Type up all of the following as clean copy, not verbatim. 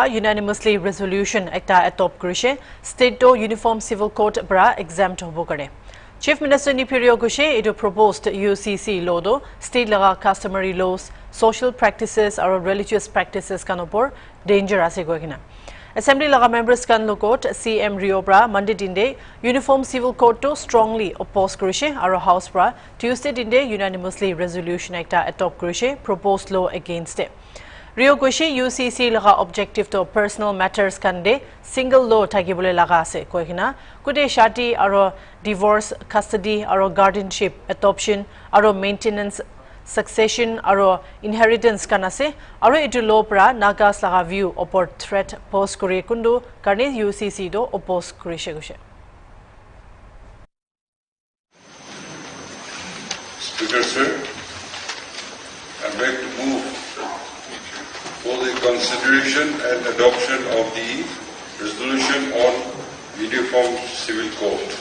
unanimously resolution ekta adopt kurise state to uniform civil code bra exempt hobo kare. Chief Minister Nipirio Gushe edu proposed UCC law do state laga customary laws, social practices or religious practices kanopor danger ase goikina. Assembly laga members kan lokot CM Riobra Monday dinde uniform civil code to strongly oppose kurise aro house bra Tuesday dinde unanimously resolution ekta adopt kurise proposed law against it. Rio Gushe UCC laga objective to personal matters kande single law thakibole laga ase koikina kude shadi aro divorce custody aro guardianship adoption aro maintenance succession aro inheritance kanase aro etu law pra nagas laga view opor threat pose kori kundu karne UCC do oppose kurise gushe. Speaker sir, I'd like to move for the consideration and adoption of the resolution on uniform civil code.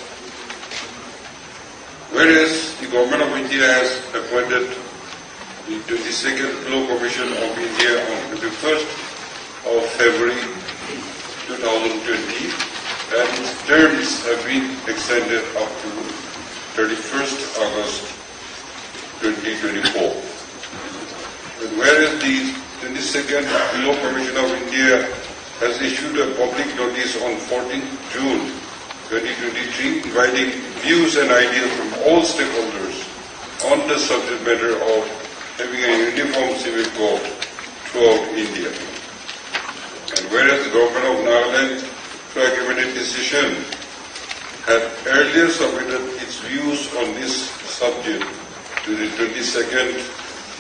Whereas the Government of India has appointed the 22nd Law Commission of India on 21st of February 2020 and terms have been extended up to 31st August 2024. And whereas the 22nd Law Commission of India has issued a public notice on 14th June 2023 inviting views and ideas from all stakeholders on the subject matter of having a uniform civil code throughout India. And whereas the Government of Nagaland, through a cabinet decision, had earlier submitted its views on this subject to the 22nd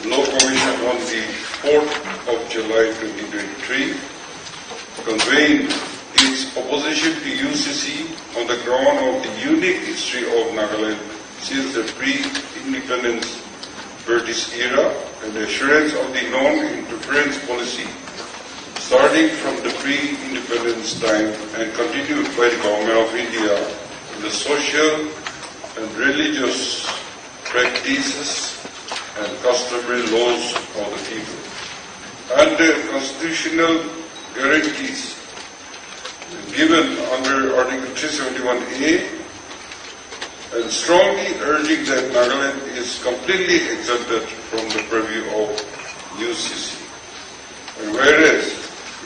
Law Commission on the 4th of July 2023, conveying its opposition to UCC on the ground of the unique history of Nagaland since the pre-independence British era and the assurance of the non-interference policy starting from the pre-independence time and continued by the Government of India in the social and religious practices and customary laws of the people, and the constitutional guarantees given under Article 371A, and strongly urging that Nagaland is completely exempted from the purview of UCC. And whereas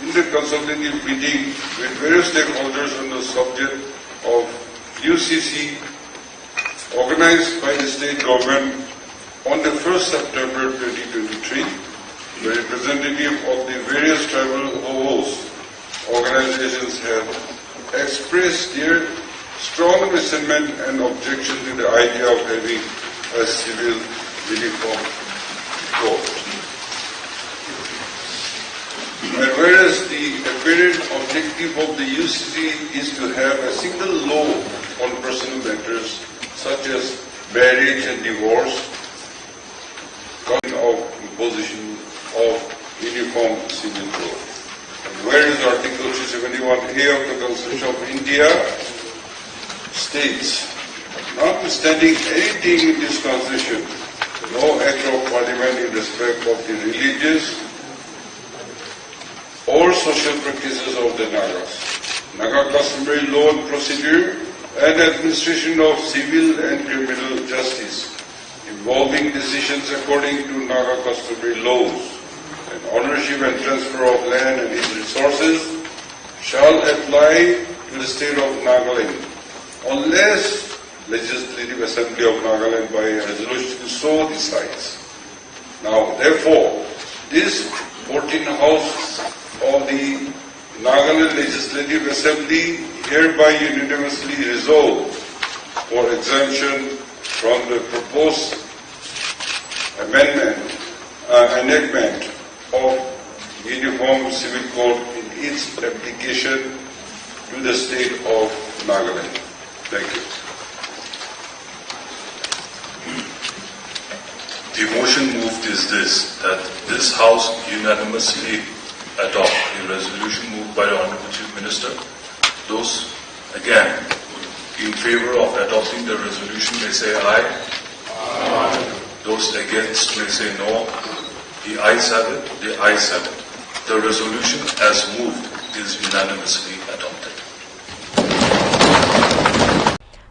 in the consultative meeting with various stakeholders on the subject of UCC organized by the state government on the 1st September 2023, the representative of the various tribal host organizations have expressed their strong resentment and objection to the idea of having a civil uniform code. And whereas the apparent objective of the UCC is to have a single law on personal matters such as marriage and divorce, of imposition of uniform civil code. And whereas Article 371A of the Constitution of India states, notwithstanding anything in this Constitution, no act of Parliament in respect of the religious or social practices of the Nagas, Naga customary law and procedure, and administration of civil and criminal justice, involving decisions according to Naga customary laws, and ownership and transfer of land and its resources shall apply to the state of Nagaland, unless Legislative Assembly of Nagaland by a resolution so decides. Now, therefore, this 14th House of the Nagaland Legislative Assembly hereby unanimously resolve for exemption from the proposed enactment of Uniform Civil Code in its application to the state of Nagaland. Thank you. The motion moved is this, that this House unanimously adopt the resolution moved by the Honorable Chief Minister. Those, again, in favor of adopting the resolution may say aye. Aye. Those against may say no. The ayes have it. The ayes have it. The resolution as moved unanimously adopted.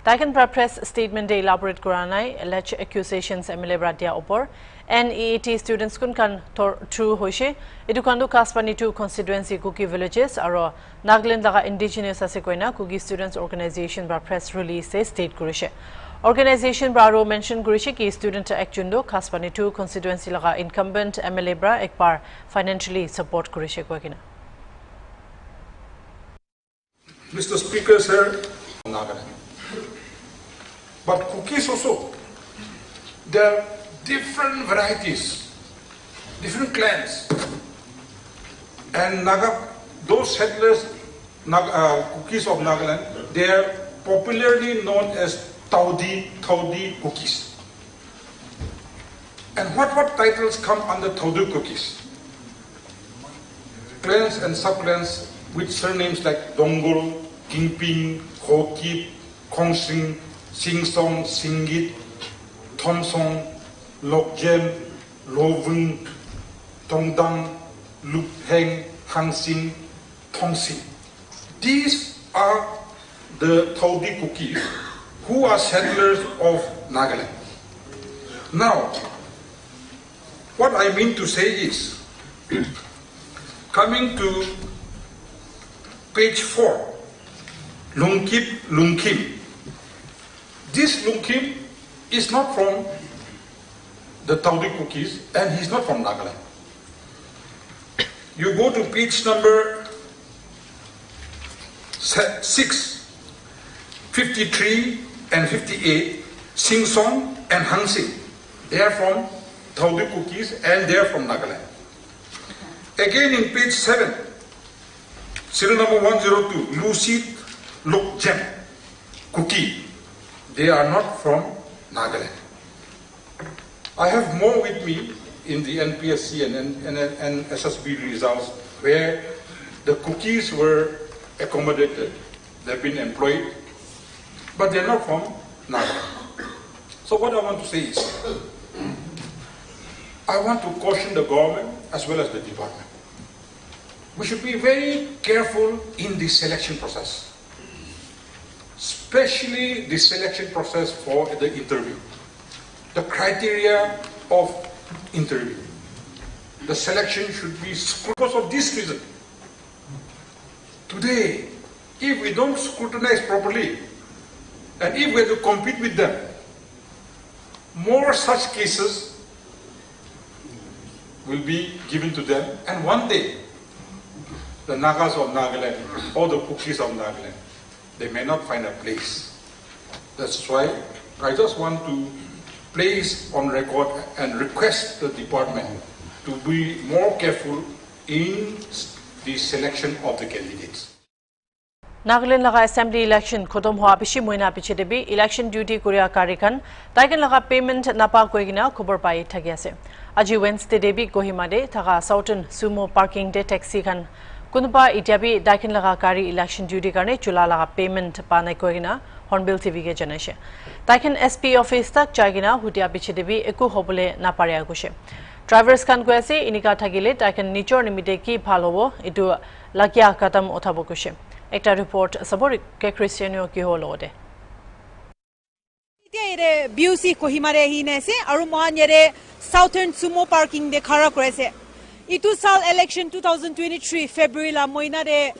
Taikan press statement de elaborate Kuranai, alleged accusations MLA Bradia Opor, NEAT students kun kan true hoishe, edukandu Kaspani 2 constituency Kuki villages, aro Nagaland laga indigenous asekoina Kuki students organization bra press release se state kurishe. Organization bra mention kurishe ki student actundo Kaspani 2 constituency laga incumbent MLA bra ekbar financially support kurishe koikina. Mr. Speaker, sir, Nagaland. But cookies also, there are different varieties, different clans. And those settlers, cookies of Nagaland, they are popularly known as Taudi cookies. And what titles come under Taudi cookies? Clans and subclans with surnames like Dongol, Kingping, Hokip, Kongsing, Singsong, Singit, Thomsong, Lokjem, Lovung, Tongdang, Lupheng, Hangsing, Tongsing. These are the Taudi cookies who are settlers of Nagaland. Now, what I mean to say is, coming to page 4, Lungkim. This Lungkim is not from the Taudi cookies and he's not from Nagaland. You go to page number 6, 53 and 58, Singsong and Hangsing. They are from Taudi cookies and they are from Nagaland. Again in page 7, serial number 102, Lucid Lokjem cookie. They are not from Nagaland. I have more with me in the NPSC and SSB results where the cookies were accommodated. They've been employed, but they're not from Nagaland. So what I want to say is, I want to caution the government as well as the department. We should be very careful in the selection process. Especially the selection process for the interview. The criteria of interview. The selection should be because of this reason. Today, if we don't scrutinize properly, and if we have to compete with them, more such cases will be given to them, and one day, the Nagas of Nagaland or the cookies of Nagaland, they may not find a place. That's why I just want to place on record and request the department to be more careful in the selection of the candidates. Nagaland laga assembly election khodom hua bishi moina piche debi election duty kuria karikan taikan laga payment napa koigina khobor pai thagi ase. Aji Wednesday debi Kohima de thaga Southern Sumo parking de taxi kan Kunpa itiabi daikin laga kari election duty karne chula laga payment panai koigina HornbillTV ke janashe. Daikin SP office tak jaigina hutia piche debi eku hobole na paria gushe. Drivers kan koase inika thagile daikin nichor nimite ki bhal hobo etu lagya kadam uthabo gushe. Ekta report sabor ke Christiano ki holo de. Ite BUC Kohima re hine se aru mohan yere Southern Sumo parking de khara korese. Itu sal election 2023 February la moina de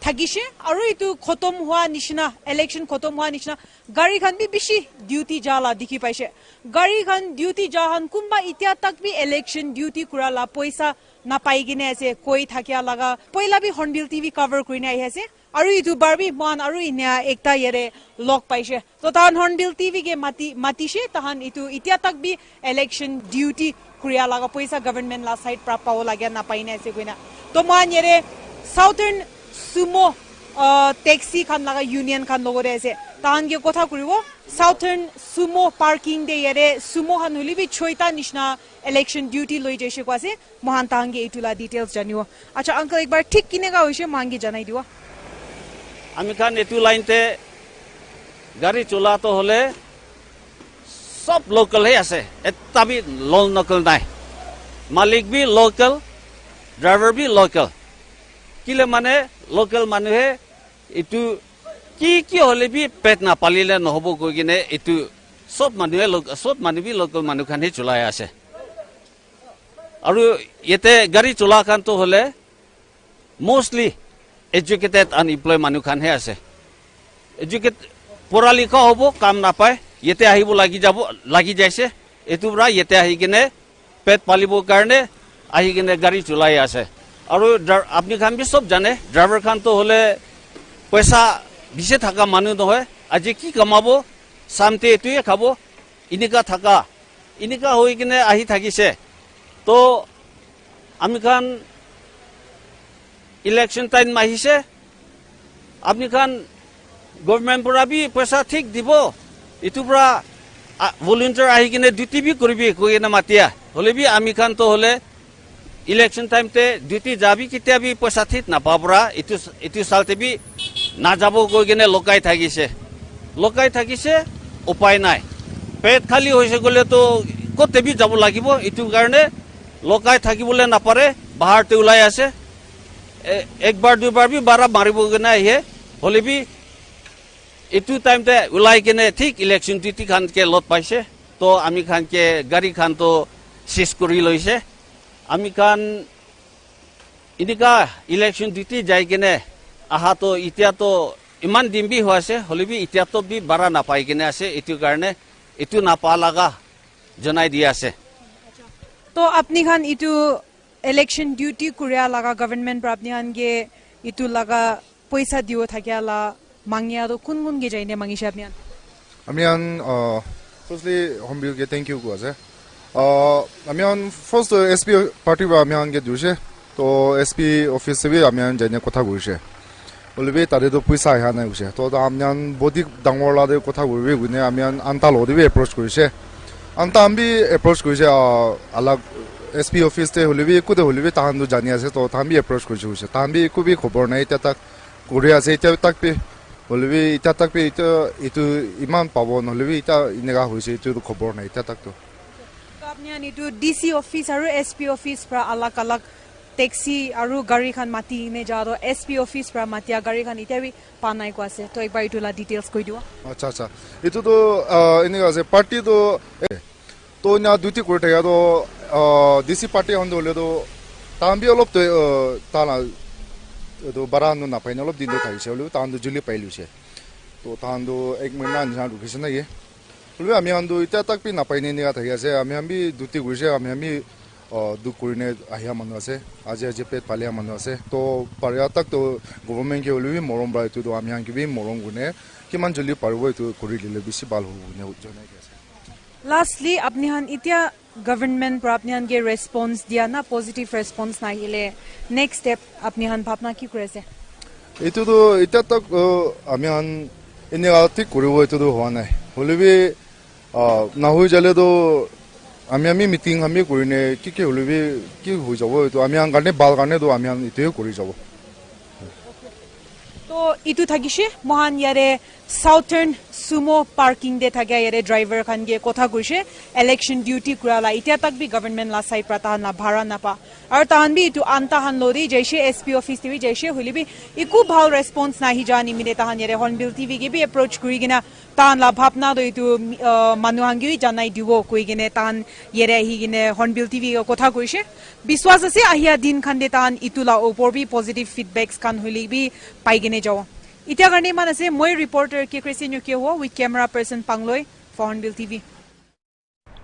thagishe aru itu khotom hua nishna election khotom hua nishna gari khan bi bishi duty jala dikhi paise gari khan duty jahan kumba itia tak bi election duty kura la paisa na pai gine ase koi thakya laga poila bi HornbillTV cover kurina ai ase aru itu barbi man aru inya ekta yere log paise to tan HornbillTV ke mati she tahan itu itia tak bi election duty kuria laga paisa government la side pra pao lagya na paine ase koina to man yere Southern Sumo taxi khan laga union khan logore ase tahan ge kotha kuribo Southern Sumo parking de yere sumo han holi bi choita nishna election duty loi jeshe ko ase mohan tahan ge itula details janiwo acha uncle ek bar thik kine ga hoise mangi janai diwa আমি খান এটু লাইনতে গাড়ি চলাতো হলে সব local হে আছে এটা বি local নাই মালিক বি লোকাল ড্রাইভার বি লোকাল কিলে মানে লোকেল মানুহে ইটো কি হলে বি পেট না পালিলে নহব কই কিনে ইটো সব মানুহে লোকেল মানুহখানহে চলাই আছে আৰু ইয়াতে গাড়ী চলা কানটো হলে মোস্টলি এডুকেটেড আনএমপ্লয় মানুহখানহে আছে এডুকেট পঢ়া লিখা হ'ব কাম নাপায় ইয়াতে আহিব লাগি যাইছে এইটো পৰা ইয়াতে আহি কিনে পেট পালিবৰ কাৰণে আহি কিনে গাড়ী চলাই আছে আৰু আপুনি খান বি সব জানে ড্ৰাইভাৰ খানটো হলে পইচা বিচে থাকা মানুহ নহয় আজি কি কামাব শান্তি এইটোৱে খাব ইনিকা হৈ কিনে আহি থাকিছে তো আমি খান ইলেকশন টাইম আহিছে আপনি খান গভর্নমেন্ট পৰা বি পইচা ঠিক দিব ইটো পৰা ভলেন্টিয়ার আহি কিনে ডিউটি বি কৰিবি কৈ কিনে মাতিয়া হলে বি আমি খান তো হলে ইলেকশন টাইমতে ডিউটি যাবি কেতিয়া বি পইচা ঠিক নাপাবৰা ইটো চালতে বি না যাব কৈ কিনে লকাই থাকিছে উপায় নাই পেট খালি হৈছে গলে তো কতে বি যাব লাগিব ইটো কাৰণে লকাই থাকিবলে নাপাৰে বাহাৰতে ওলাই আছে একবাৰ দুবাৰ বি বাৰা মাৰিব কিনে আহে হলে বি ইটো টাইমতে ওলাই কিনে ঠিক ইলেকশন ডিউটি খানকে লত পাইছে তো আমি খানকে গাড়ী খান তো শেষ কৰি লৈছে আমি খান ইনিকা ইলেকশন ডিউটি যাই কিনে আহা তো এতিয়া তো ইমান দিন বি হৈ আছে হলে বি এতিয়া তো বি বাৰা নাপাই কিনে আছে ইটো কাৰণে ইটো নাপা লাগা জনাই দি আছে তো আপনি খান ইটো election duty kuriya laga government pra apni han ge itu laga paisa dio thakyala mangya do kun ge jaine mangi sha আমি আন ফার্স্টলি হমবিল কে থ্যাংক ইউ কোয়াছে আমি আন ফার্স্ট এসপি পার্টি বা আমি আন গে দুছে তো এসপি অফিস সে বি আমি আন জানে কথা কইছে বলবে তারে তো পয়সা আহা নাই উছে তো আমি আন বডি ডাঙরলা দে কথা কইবে গুনে আমি আন আনতা লদিবে অ্যাপ্রোচ কইছে আনতা আমি অ্যাপ্রোচ কইছে আলাগ এসপি অফিস তে হলিবি কুদে হলিবি তাহান জানি আছে তো তাহান বি অ্যাপ্রোচ কইছে তাহান বি কুবি খবর নাই এটা তাক করে আছে এটা তাক বি হলিবি এটা তাক বি itu ইমান পাব নহলিবি এটা ইনেগা হইছে itu খবর নাই এটা তাক তো আপনি আনি তো ডিসি অফিস আর SP office pra alak taxi aru gari khan mati ne ja do sp office pra matia gari khan ita bi panai ko ase to ekbar itu la details koi diwa acha itu to ini ase party to na duty kore thaya do dc party on do le do tambi olop to tala do baran no na painol din do thai se lu tan do juli pailu se to tan do ek mahina ni han rukise na ye lu ami han do ita tak pi na paine ni ga thaya se ami ambi duty gurse ami দু কৰিনে আহিয়া মানুহ আছে আজি পেট পালিয়া মানুহ আছে তো পাৰিয়া তাক তো গভৰ্নমেণ্ট কে হলিবি মৰম বা এইটো আমি হাংকিবি মৰম গুনে কিমান জলদি পাৰিব এইটো কৰি দিলে বেছি ভাল হ'ব গুনে জনাই আছে লাষ্টলি আপনি হান ইতিয়া গভৰ্নমেণ্ট পৰা আপনি হান গে ৰেসপন্স দিয়া না পজিটিভ ৰেসপন্স না হিলে নেক্সট স্টেপ আপনি হান ভাবনা কি কৰিছে এইটো তো ইটা তাক আমি হান এনে ঠিক কৰিব এইটো হোৱা নাই হলিবি না হৈ যালে তো আমি মিটিং আমি কৰিনে কি হলিবি কি হৈ যাব তো আমি আন কাৰণে বাল কাৰণে তো আমি ইটোয়ে কৰি যাব তো ইটো থাকিছে মহান ইয়াৰে সাউথাৰ্ণ সুমো পাৰ্কিং দে থাকে ইয়াৰে ড্ৰাইভাৰ খান গে কথা কৈছে ইলেকশন ডিউটি কৰালা ইতিয়া তাক বি গভৰ্নমেণ্ট লা সাইড পৰা তাহান ভাড়া নাপা আৰু তাহান বি ইটো আনতাহান লৰি জৈছে এসপি অফিস টিভি জৈছে হলিবি ইকু ভাল ৰেসপন্স নাহি জানি মিলে তাহান ইয়াৰে হৰ্নবিল টিভি গে বি এপ্ৰোচ কৰি কিনা তাহান লা ভাবনা do ইটো মানুহাংগি জানাই দিব কৈ কিনে তাহান ইয়াৰে আহি কিনে হৰ্নবিল টিভি কথা কৈছে বিশ্বাস আছে আহিয়া দিন খান দে তাহান ইটোলা ওপৰ বি পজিটিভ ফিডবেকস খান হলিবি পাই কিনে যাও ইতিয়া কাৰণে মান আছে মই ৰিপৰ্টাৰ কে ক্ৰিসিনু কে হো উইথ কেমেৰা পাৰ্সন পাংলৈ ফৰ হৰ্নবিল টিভি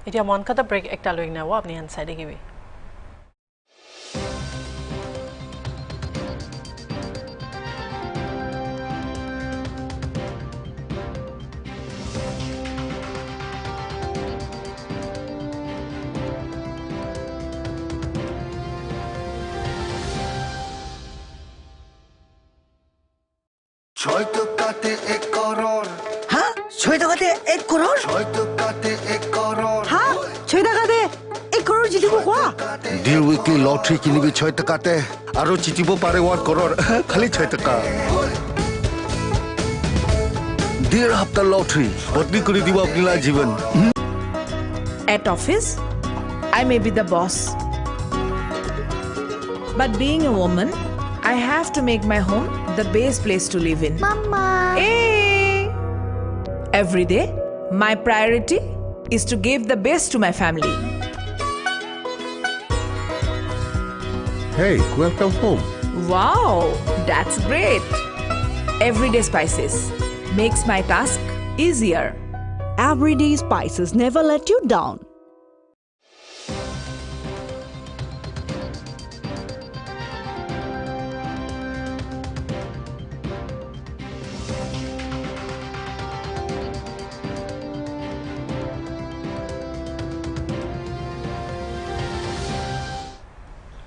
এতিয়া মন কথা ব্ৰেক একটা লৈ নাও আপনি হান সাইডে গিবি ছয় টাকাতে 1 করোড় হ্যাঁ 6 টাকাতে 1 করোড় ছয় টাকাতে 1 করোড় হ্যাঁ 6 টাকাতে 1 করোড় জিতিব কোৱা ডিল উইকলি লটারি কিনিবি 6 টাকাতে আৰু জিতিব পাৰে 1 করোড় খালি 6 টাকা ডিল হাফতা লটারি বদলি কৰি দিব আপোনাৰ জীৱন At office, I may be the boss. But being a woman, I have to make my home the best place to live in. Mama. Hey! Every day, my priority is to give the best to my family. Hey, welcome home. Wow, that's great. Everyday spices makes my task easier. Everyday spices never let you down.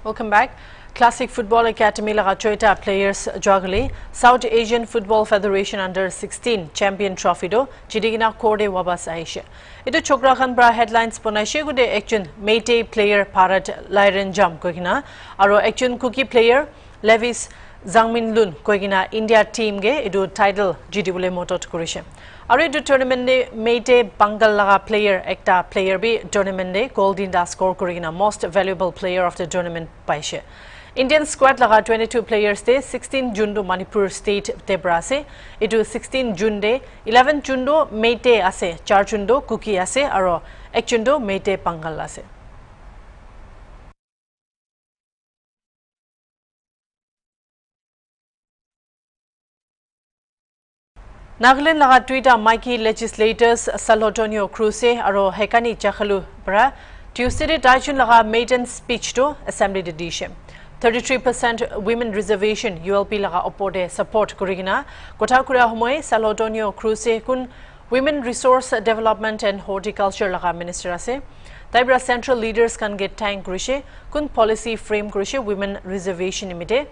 Welcome back. Classic Football Academy laga choita players jogli South Asian Football Federation Under 16 Champion Trophy do jidigina korde wabas aishe. Ito chokra khan bra headlines bonaishe gude action Meitei player Parat Lairen Jam koigina aro action Cookie player Levis Zangmin Lun koigina India team ge idu title jidibule motot korishe. Aro idu tournament ne Meitei Bangal laga player ekta player bi tournament ne golden da score koigina most valuable player of the tournament paishe. Indian squad laga 22 players de 16 June do Manipur state te brase idu 16 June de 11 June do Meitei ase 4 June do Cookie ase aro 1 June do Meitei Bangal ase. Nagaland laga Twitter Mikey legislators Salotonio Cruise aro Hekani Chakhalu bra Tuesday Daijun laga maiden speech to assembly edition. 33% women reservation ULP laga opode support kurigina kotakura homoy Salotonio Cruise kun women resource development and horticulture laga minister ase taibra central leaders can get tank kurishe kun policy frame kurishe women reservation imite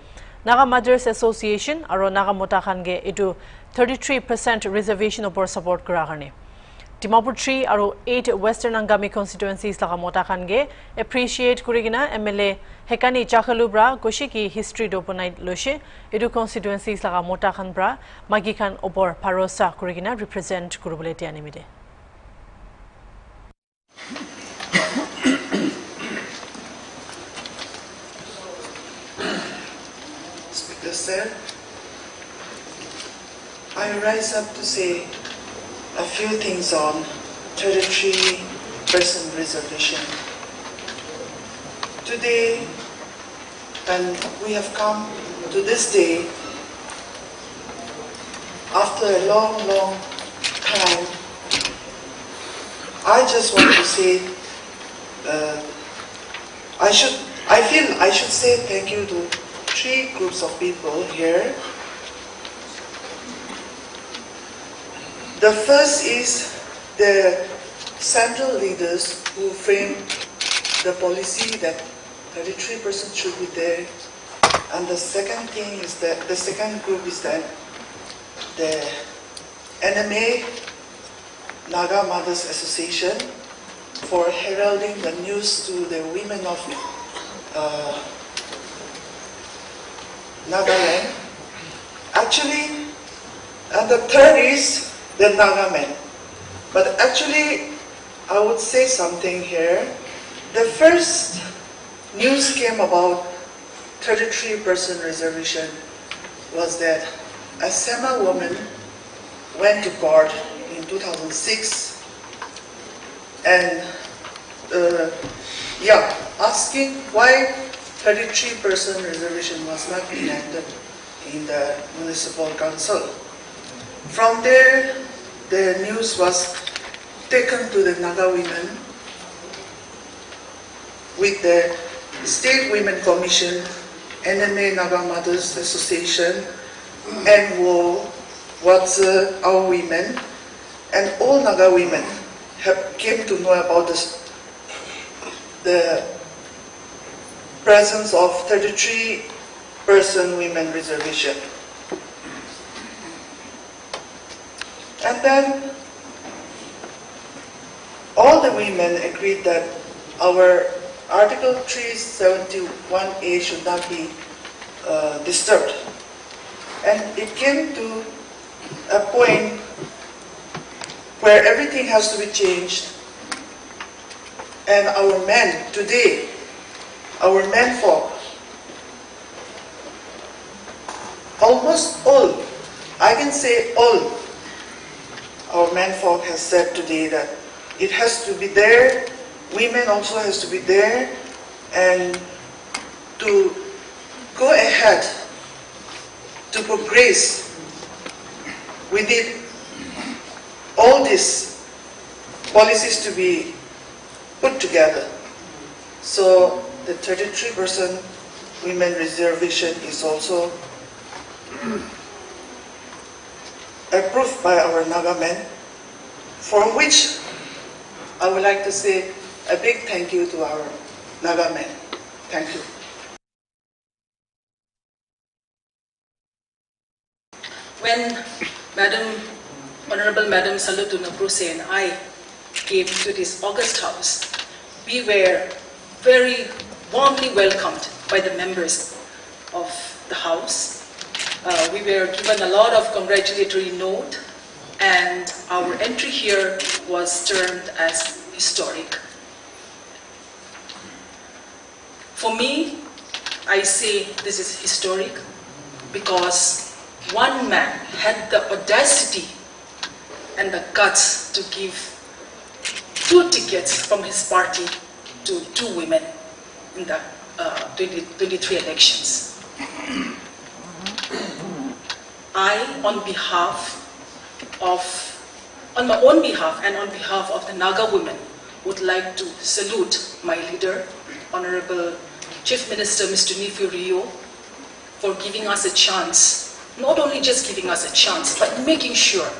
Naga Mothers Association aro Naga Mota khange etu 33% reservation opor support kura karne Dimapur 3 aro 8 Western Angami constituencies laga Mota khange appreciate kurigina MLA Hekani Chakhalu bra goshiki history do bonai loshe etu constituencies laga Mota khan bra magi khan opor parosa kurigina represent kurubole tianimide Sir, I rise up to say a few things on 33% reservation. Today, and we have come to this day after a long time. I just want to say I feel I should say thank you to 3 groups of people here. The first is the central leaders who framed the policy that 33% should be there. And the second thing is that the second group is that the NMA Naga Mothers Association for heralding the news to the women of Nagaland. Actually, and the third is the Naga men. But actually, I would say something here. The first news came about 33% reservation was that a Sema woman went to court in 2006 and asking why 33% reservation was not enacted in the municipal council. From there, the news was taken to the Naga women with the State Women Commission, NMA Naga Mothers Association, NWO, what's our women, and all Naga women came to know about the presence of 33% women reservation. And then all the women agreed that our Article 371A should not be disturbed. And it came to a point where everything has to be changed. And our men today, our menfolk, almost all, I can say all, our menfolk has said today that it has to be there, women also has to be there, and to go ahead, to progress, we need all these policies to be put together. So the 33% women reservation is also approved by our NAGAMESE, for which I would like to say a big thank you to our NAGAMESE. Thank you. When Honorable Madam Salutuna Bruse and I came to this August House, we were very warmly welcomed by the members of the House. We were given a lot of congratulatory note, and our entry here was termed as historic. For me, I say this is historic because one man had the audacity and the guts to give 2 tickets from his party to 2 women in the 2023 elections. I, on my own behalf and on behalf of the Naga women, would like to salute my leader, Honorable Chief Minister Mr. Neefu Rio, for giving us a chance, not only just giving us a chance, but making sure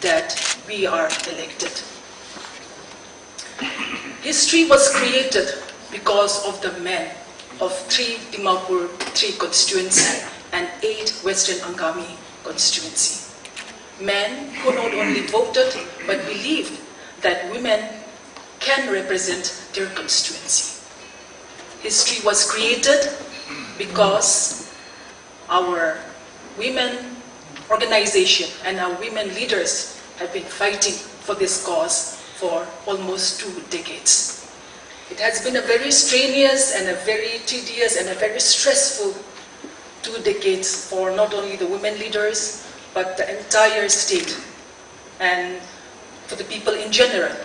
that we are elected. History was created because of the men of 3 Dimapur 3 constituency and 8 Western Angami constituency. Men who not only voted but believed that women can represent their constituency. History was created because our women organization and our women leaders have been fighting for this cause for almost 2 decades. It has been a very strenuous and a very tedious and a very stressful 2 decades for not only the women leaders, but the entire state and for the people in general.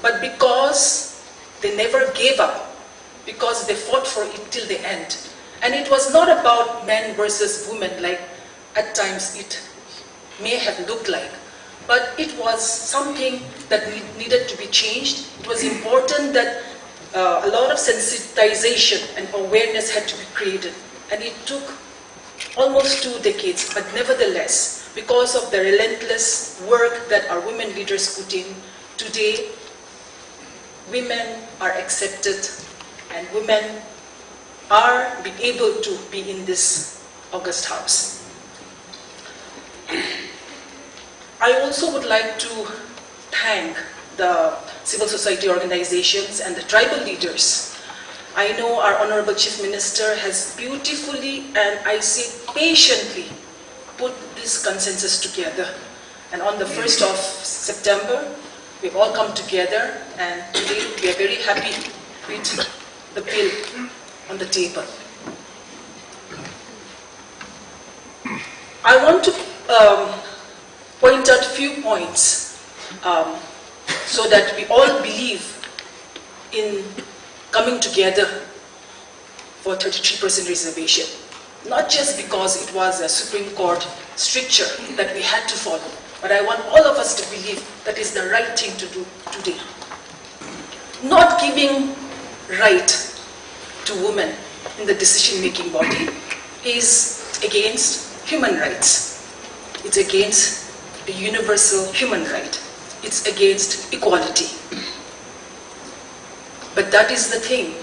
But because they never gave up, because they fought for it till the end. And it was not about men versus women like at times it may have looked like, but it was something that needed to be changed. It was important that a lot of sensitization and awareness had to be created. And it took almost 2 decades, but nevertheless, because of the relentless work that our women leaders put in, today women are accepted and women are being able to be in this August House. I also would like to thank the civil society organizations and the tribal leaders. I know our Honorable Chief Minister has beautifully and I say patiently put this consensus together. And on the 1st of September, we've all come together and today we are very happy with the bill on the table. I want to point out a few points so that we all believe in coming together for 33% reservation. Not just because it was a Supreme Court stricture that we had to follow, but I want all of us to believe that is the right thing to do today. Not giving right to women in the decision-making body is against human rights. It's against a universal human right. It's against equality. But that is the thing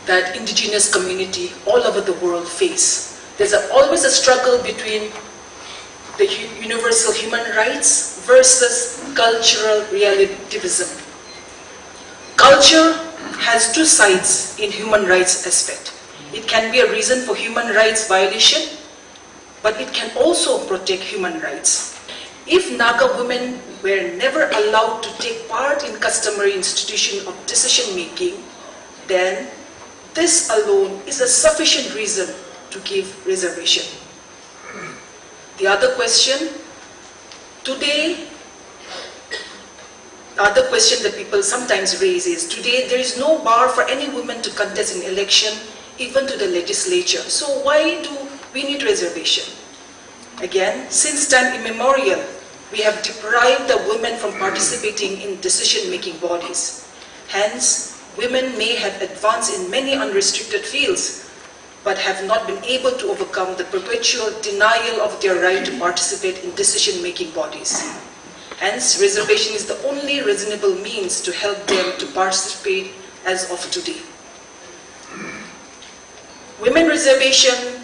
that indigenous community all over the world face. There's always a struggle between the universal human rights versus cultural relativism. Culture has 2 sides in human rights aspect. It can be a reason for human rights violation, but it can also protect human rights. If Naga women were never allowed to take part in customary institution of decision making, then this alone is a sufficient reason to give reservation. The other question that people sometimes raise is, today there is no bar for any woman to contest an election, even to the legislature. So why do we need reservation? Again, since time immemorial, we have deprived the women from participating in decision-making bodies. Hence, women may have advanced in many unrestricted fields, but have not been able to overcome the perpetual denial of their right to participate in decision-making bodies. Hence, reservation is the only reasonable means to help them to participate as of today. Women reservation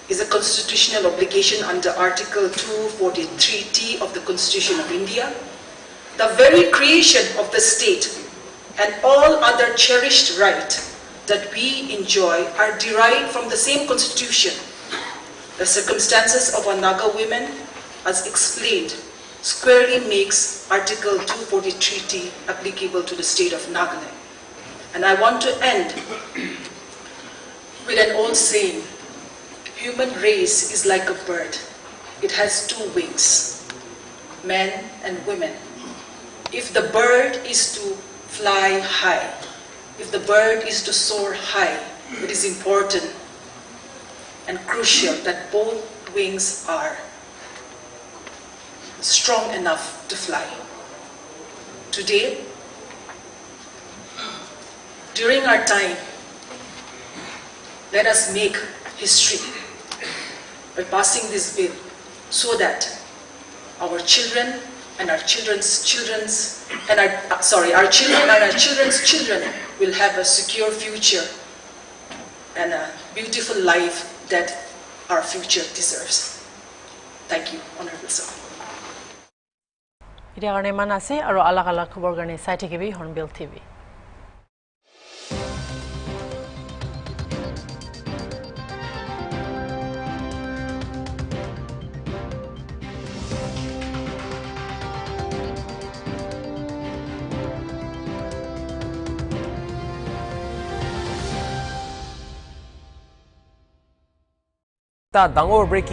is a constitutional obligation under Article 243T of the Constitution of India. The very creation of the state and all other cherished rights that we enjoy are derived from the same constitution. The circumstances of our Naga women, as explained, squarely makes Article 243T applicable to the state of Nagaland. And I want to end with an old saying, human race is like a bird. It has two wings, men and women. If the bird is to fly high, if the bird is to soar high, it is important and crucial that both wings are strong enough to fly. Today, during our time, let us make history by passing this bill so that our children and our children's children's and our children's children will have a secure future and a beautiful life that our future deserves. Thank you, Honorable Sir. Ida garne manase aro alak khobor garne sai thekibi Hornbill TV. Ta dangor breaking